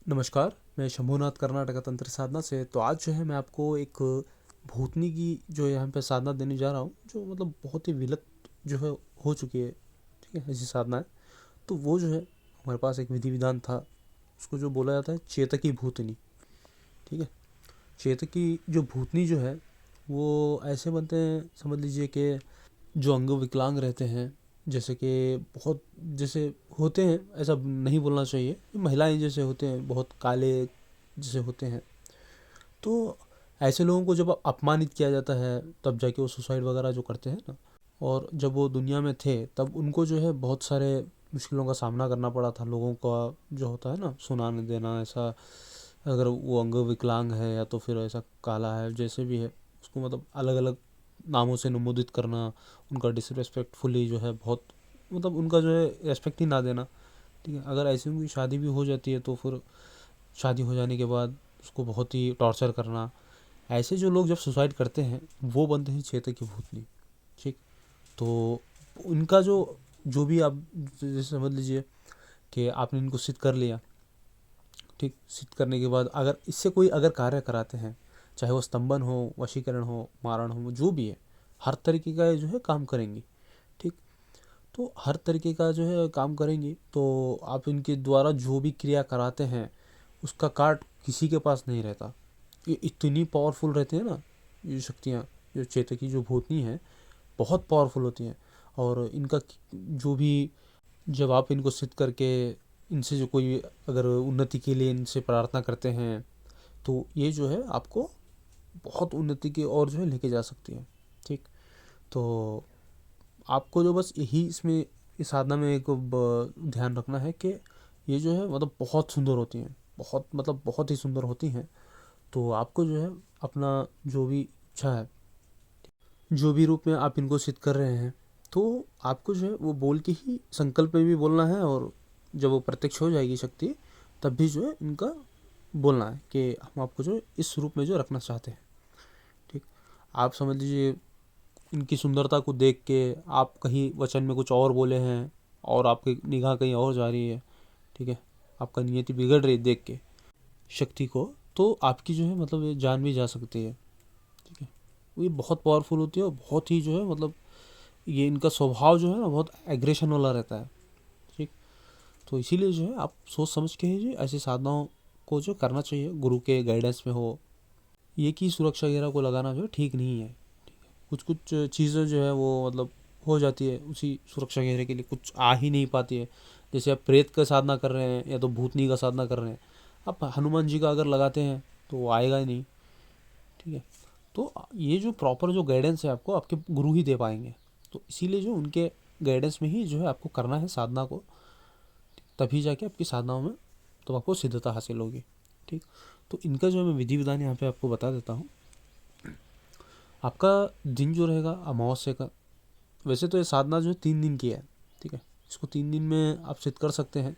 नमस्कार, मैं शंभूनाथ कर्नाटक तंत्र साधना से। तो आज जो है मैं आपको एक भूतनी की जो यहाँ पे साधना देने जा रहा हूँ, जो मतलब बहुत ही विलुप्त जो है हो चुकी है। ठीक है, ऐसी साधना है। तो वो जो है हमारे पास एक विधि विधान था, उसको जो बोला जाता है चेतकी भूतनी। ठीक है, चेतकी जो भूतनी जो है वो ऐसे बनते हैं, समझ लीजिए कि जो अंग विकलांग रहते हैं, जैसे कि बहुत जैसे होते हैं, ऐसा नहीं बोलना चाहिए, महिलाएं जैसे होते हैं, बहुत काले जैसे होते हैं। तो ऐसे लोगों को जब अपमानित किया जाता है तब जाके वो सुसाइड वगैरह जो करते हैं ना। और जब वो दुनिया में थे तब उनको जो है बहुत सारे मुश्किलों का सामना करना पड़ा था। लोगों का जो होता है ना, सुनाने देना, ऐसा अगर वो अंग विकलांग है या तो फिर ऐसा काला है, जैसे भी है उसको मतलब अलग अलग नामों से अनुमोदित करना, उनका डिसरेस्पेक्टफुली जो है बहुत मतलब उनका जो है रेस्पेक्ट ही ना देना। ठीक है, अगर ऐसी उनकी शादी भी हो जाती है तो फिर शादी हो जाने के बाद उसको बहुत ही टॉर्चर करना। ऐसे जो लोग जब सुसाइड करते हैं वो बनते हैं चेतक की भूतनी। ठीक, तो उनका जो जो भी आप जैसे समझ लीजिए कि आपने इनको सिद्ध कर लिया। ठीक, सिद्ध करने के बाद अगर इससे कोई अगर कार्य कराते हैं, चाहे वो स्तंभन हो, वशीकरण हो, मारण हो, जो भी है, हर तरीके का जो है काम करेंगी। ठीक, तो हर तरीके का जो है काम करेंगी। तो आप इनके द्वारा जो भी क्रिया कराते हैं उसका कार्ड किसी के पास नहीं रहता। ये इतनी पावरफुल रहती है ना, ये शक्तियाँ, जो चेतकी जो भूतनी है बहुत पावरफुल होती हैं। और इनका जो भी जब आप इनको सिद्ध करके इनसे जो कोई अगर उन्नति के लिए इनसे प्रार्थना करते हैं तो ये जो है आपको बहुत उन्नति की ओर जो है लेके जा सकती है। ठीक, तो आपको जो बस यही इसमें इस साधना में एक ध्यान रखना है कि ये जो है मतलब बहुत सुंदर होती हैं, बहुत मतलब बहुत ही सुंदर होती हैं। तो आपको जो है अपना जो भी इच्छा है, जो भी रूप में आप इनको सिद्ध कर रहे हैं, तो आपको जो है वो बोल के ही संकल्प में भी बोलना है। और जब वो प्रत्यक्ष हो जाएगी शक्ति तब भी जो है इनका बोलना है कि हम आपको जो है इस रूप में जो रखना चाहते हैं। ठीक, आप समझ लीजिए इनकी सुंदरता को देख के आप कहीं वचन में कुछ और बोले हैं और आपकी निगाह कहीं और जा रही है। ठीक है, आपका नियति बिगड़ रही है देख के शक्ति को, तो आपकी जो है मतलब ये जान भी जा सकती है। ठीक है, ये बहुत पावरफुल होती है और बहुत ही जो है मतलब ये इनका स्वभाव जो है ना बहुत एग्रेशन वाला रहता है। ठीक, तो इसीलिए जो है आप सोच समझ के ही जो ऐसी साधनाओं को जो करना चाहिए, गुरु के गाइडेंस में हो। ये की सुरक्षा वगैरह को लगाना जो है ठीक नहीं है। कुछ कुछ चीज़ें जो है वो मतलब हो जाती है उसी सुरक्षा घेरे के लिए, कुछ आ ही नहीं पाती है। जैसे आप प्रेत का साधना कर रहे हैं या तो भूतनी का साधना कर रहे हैं, आप हनुमान जी का अगर लगाते हैं तो वो आएगा ही नहीं। ठीक है, तो ये जो प्रॉपर जो गाइडेंस है आपको आपके गुरु ही दे पाएंगे। तो इसीलिए जो उनके गाइडेंस में ही जो है आपको करना है साधना को, तभी जाके आपकी साधनाओं में तो आपको सिद्धता हासिल होगी। ठीक, तो इनका जो है मैं विधि विधान यहाँ पे आपको बता देता हूँ। आपका दिन जो रहेगा अमावस्या का, वैसे तो ये साधना जो है 3 दिन की है। ठीक है, इसको 3 दिन में आप सिद्ध कर सकते हैं।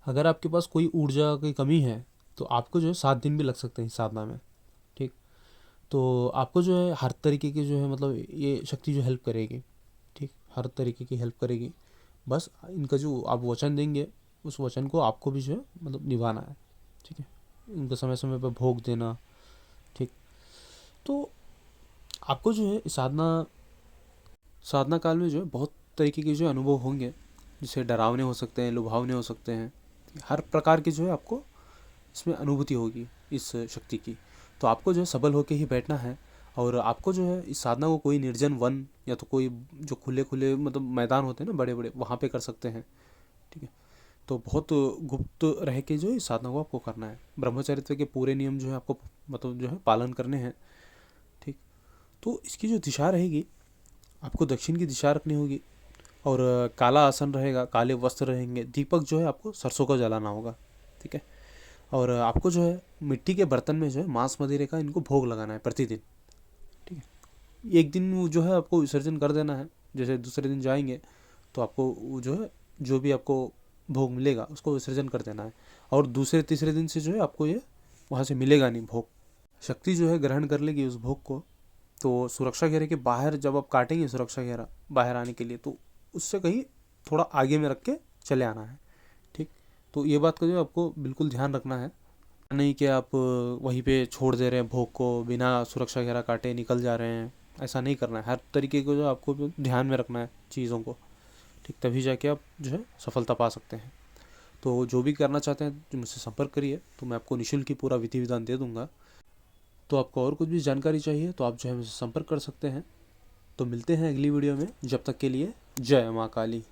अगर आपके पास कोई ऊर्जा की कमी है तो आपको जो है 7 दिन भी लग सकते हैं इस साधना में। ठीक, तो आपको जो है हर तरीके की जो है मतलब ये शक्ति जो हेल्प करेगी। ठीक, हर तरीके की हेल्प करेगी। बस इनका जो आप वचन देंगे उस वचन को आपको भी जो है मतलब निभाना है। ठीक है, इनका समय समय पर भोग देना। ठीक, तो आपको जो है साधना साधना काल में जो है बहुत तरीके के जो अनुभव होंगे, जैसे डरावने हो सकते हैं, लुभावने हो सकते हैं। हर प्रकार की जो है आपको इसमें अनुभूति होगी इस शक्ति की। तो आपको जो है सबल होके ही बैठना है। और आपको जो है इस साधना को कोई निर्जन वन या तो कोई जो खुले खुले मतलब मैदान होते हैं ना बड़े बड़े, वहाँ पे कर सकते हैं। ठीक है, तो बहुत गुप्त रह के जो है इस साधना को आपको करना है। ब्रह्मचर्य के पूरे नियम जो है आपको मतलब जो है पालन करने हैं। ठीक, तो इसकी जो दिशा रहेगी आपको दक्षिण की दिशा रखनी होगी। और काला आसन रहेगा, काले वस्त्र रहेंगे, दीपक जो है आपको सरसों का जलाना होगा। ठीक है, और आपको जो है मिट्टी के बर्तन में जो है मांस मदिरे का इनको भोग लगाना है प्रतिदिन। ठीक है, एक दिन वो जो है आपको विसर्जन कर देना है। जैसे दूसरे दिन जाएंगे तो आपको वो जो है जो भी आपको भोग मिलेगा उसको विसर्जन कर देना है। और दूसरे तीसरे दिन से जो है आपको ये वहाँ से मिलेगा नहीं भोग। शक्ति जो है ग्रहण कर लेगी उस भोग को। तो सुरक्षा घेरे के बाहर जब आप काटेंगे सुरक्षा घेरा बाहर आने के लिए, तो उससे कहीं थोड़ा आगे में रख के चले आना है। ठीक, तो ये बात का जो आपको बिल्कुल ध्यान रखना है, नहीं कि आप वहीं पे छोड़ दे रहे हैं भोग को, बिना सुरक्षा घेरा काटे निकल जा रहे हैं। ऐसा नहीं करना है, हर तरीके को जो आपको ध्यान में रखना है चीज़ों को, ठीक, तभी जाके आप जो है सफलता पा सकते हैं। तो जो भी करना चाहते हैं तो मुझसे संपर्क करिए, तो मैं आपको निःशुल्क ही पूरा विधि विधान दे दूंगा। तो आपको और कुछ भी जानकारी चाहिए तो आप जो है मुझसे संपर्क कर सकते हैं। तो मिलते हैं अगली वीडियो में, जब तक के लिए जय माँ काली।